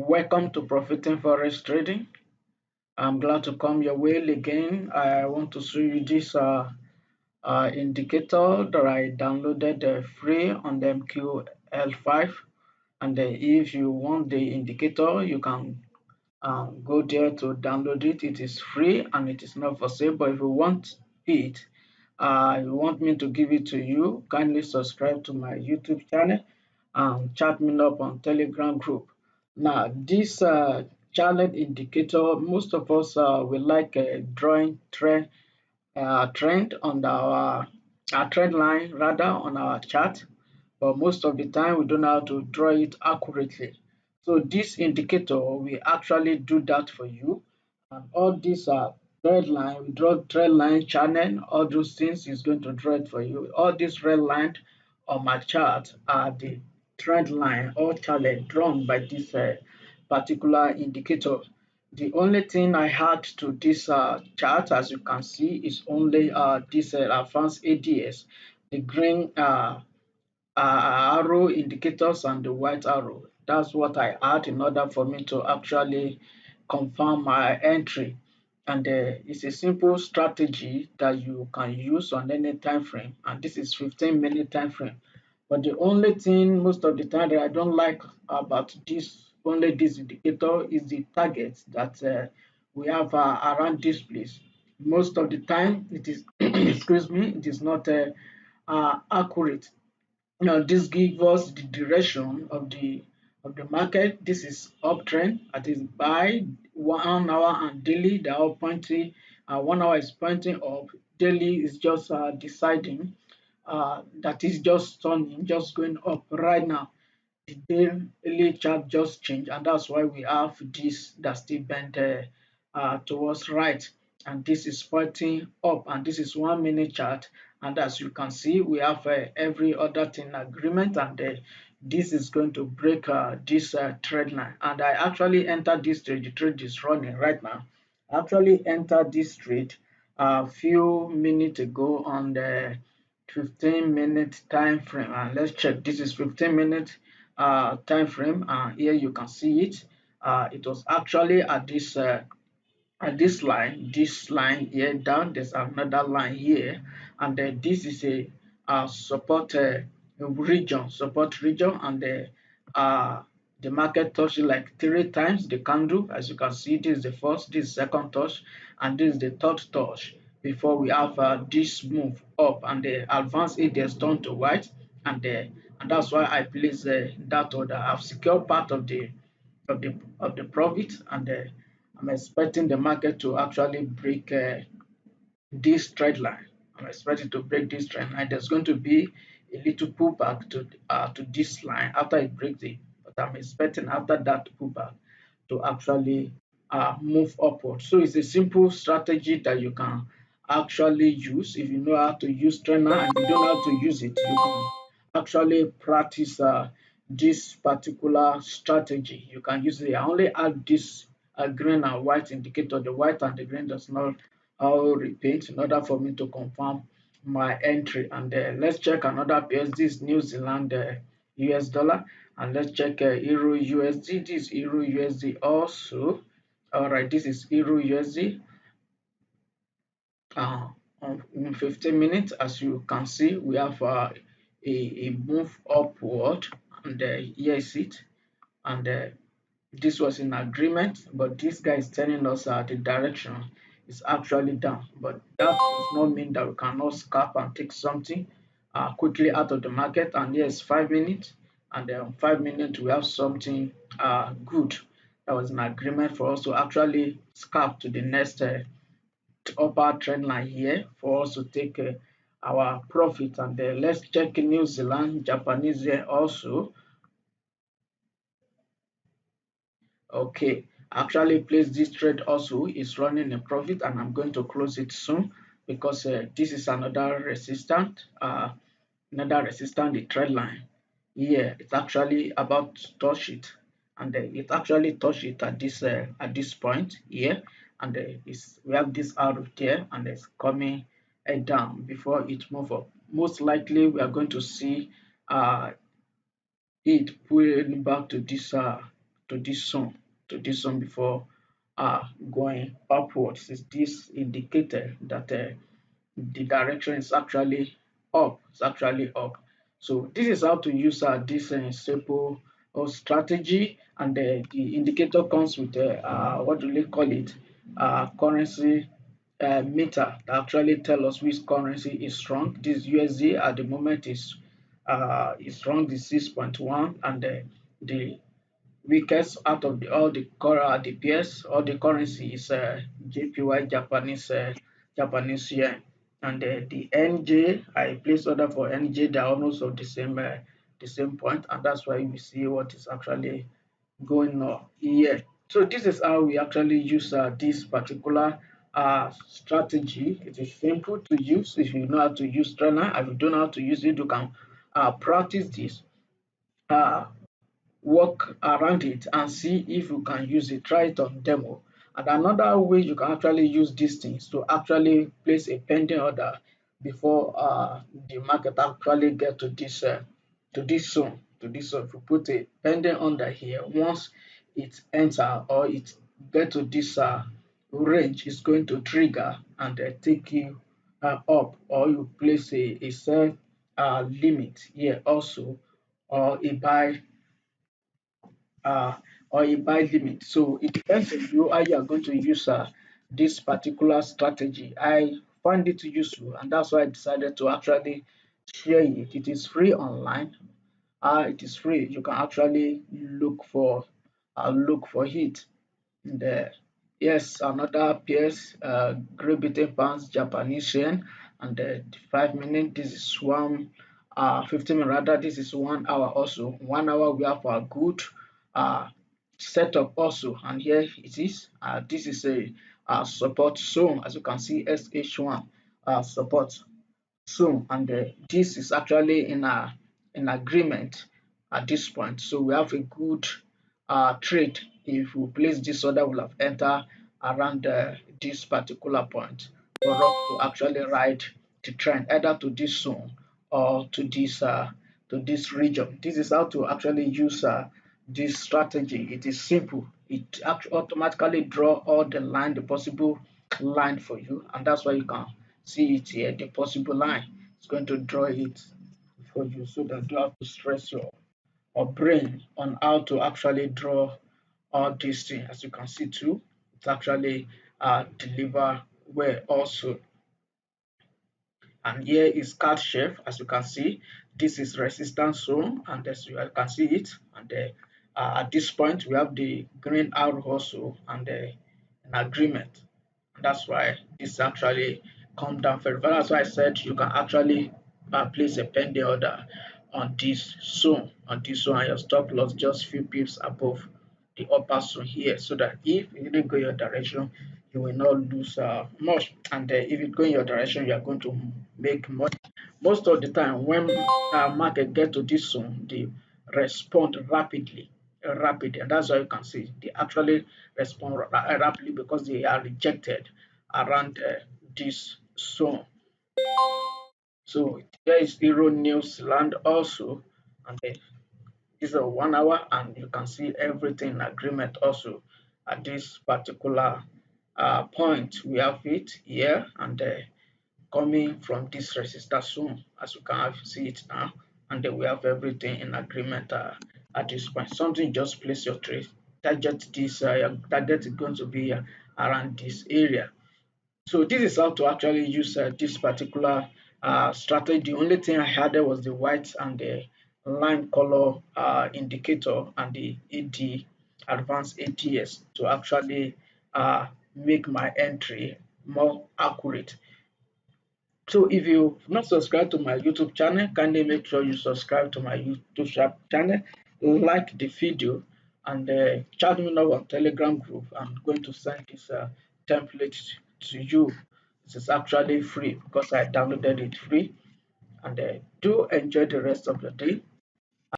Welcome to Profiting Forex Trading. I'm glad to come your way again. I want to show you this indicator that I downloaded free on the MQL5. And if you want the indicator, you can go there to download it. It is free and it is not for sale. But if you want it, you want me to give it to you, kindly subscribe to my YouTube channel and chat me up on Telegram group. Now, this channel indicator, most of us will like drawing trend on our trend line rather on our chart, but most of the time we don't know how to draw it accurately. So this indicator will actually do that for you. And all these red line, we draw trend line channel, all those things is going to draw it for you. All these red line on my chart are the trend line or channel drawn by this particular indicator. The only thing I had to this chart, as you can see, is only this advanced ADS, the green arrow indicators and the white arrow. That's what I add in order for me to actually confirm my entry. And it's a simple strategy that you can use on any time frame. And this is 15-minute time frame. But the only thing most of the time that I don't like about this indicator is the target that we have around this place. Most of the time it is excuse me, it is not accurate. Now this gives us the direction of the market. This is uptrend. That is buy 1 hour and daily. They are all pointing. 1 hour is pointing up. Daily is just deciding. That is just turning, just going up right now. The daily chart just changed, and that's why we have this that still bent towards right, and this is pointing up, and this is 1 minute chart. And as you can see, we have every other thing agreement, and this is going to break this trend line. And I actually entered this trade. The trade is running right now. I actually entered this trade a few minutes ago on the 15-minute time frame, and let's check. This is 15-minute time frame, and here you can see it. It was actually at this line here down. There's another line here, and this is a support support region, and the market touched it like 3 times the candle. As you can see, this is the first, this is second touch, and this is the third touch before we have this move up, and the advanced ADS turned to white, and that's why I place that order. I've secured part of the profit, and I'm expecting the market to actually break this trend line. I'm expecting to break this trend line. There's going to be a little pullback to this line after it breaks it, but I'm expecting after that pullback to actually move upward. So it's a simple strategy that you can actually use if you know how to use trend line. And if you don't know how to use it, you can actually practice this particular strategy. You can use it. I only add this green and white indicator. The white and the green does not all repeat in order for me to confirm my entry. And let's check another pair. This New Zealand US dollar, and let's check Euro USD. This Euro USD also. All right, this is Euro USD. In 15 minutes, as you can see, we have a move upward, and here is it. And this was in agreement, but this guy is telling us the direction is actually down. But that does not mean that we cannot scalp and take something quickly out of the market. And yes, 5 minutes, and 5 minutes we have something good. That was an agreement for us to actually scalp to the next upper trend line here for us to take our profit. And let's check New Zealand Japanese here also. Okay, actually place this trade also is running a profit, and I'm going to close it soon because this is another resistant, the trend line. Yeah, it's actually about to touch it, and it actually touched it at this point here, and we have this arrow there, and it's coming down before it move up. Most likely, we are going to see it pulling back to this to this zone, before going upwards. Is this indicator that the direction is actually up? It's actually up. So this is how to use this simple strategy, and the indicator comes with what do they call it? Currency meter that actually tell us which currency is strong. This USD at the moment is strong, the 6.1, and the weakest out of the pairs or the currency is JPY, Japanese yen, and the NJ. I place order for NJ. They're almost of the same point, and that's why we see what is actually going on here. So this is how we actually use this particular strategy. It is simple to use if you know how to use trainer. If you don't know how to use it, you can practice this. Uh, Work around it and see if you can use it. Try it on demo. And another way you can actually use these things to actually place a pending order before the market actually get to this zone. If you put a pending order here, once it enter or it get to this range, it's going to trigger and take you up, or you place a sell limit here also, or a buy uh, or a buy limit. So it depends on you how you are going to use this particular strategy. I find it useful, and that's why I decided to actually share it. It is free online. It is free. You can actually look for it. And yes, another appears Great Britain pounds, Japanese yen, and the 5 minute. This is 15 minute rather. This is 1 hour also. 1 hour we have a good uh, setup also, and here it is. This is a support zone, as you can see, SH1 support soon, and this is actually in agreement at this point. So we have a good trade. If we place this order, we'll have entered around this particular point for us to actually ride the trend either to this zone or to this region. This is how to actually use this strategy. It is simple. It automatically draw all the possible line for you, and that's why you can see it here, the possible line. It's going to draw it for you so that you don't have to stress your or brain on how to actually draw all these things. As you can see too, it's actually deliver well also. And here is card chef. As you can see, this is resistance zone, and as you can see it, and at this point we have the green arrow also, and an agreement. And that's why this actually come down very well. That's why I said you can actually place a pending order on this zone, and your stop loss just few pips above the upper zone here, so that if it didn't go your direction, you will not lose much. And if it go in your direction, you are going to make money. Most of the time, when market get to this zone, they respond rapidly, and that's why you can see they actually respond rapidly because they are rejected around this zone. So there is Euro New Zealand also, and it's a 1 hour, and you can see everything in agreement also at this particular point. We have it here, and coming from this resistance zone, as you can see it now, and then we have everything in agreement at this point. Something, just place your trade. Your target is going to be around this area. So this is how to actually use this particular strategy. The only thing I had there was the white and the lime color indicator and the AD advanced ATS to actually make my entry more accurate. So if you've not subscribed to my YouTube channel, kindly make sure you subscribe to my YouTube channel, like the video, and chat me now on Telegram group. I'm going to send this template to you. This is actually free because I downloaded it free. And do enjoy the rest of the day.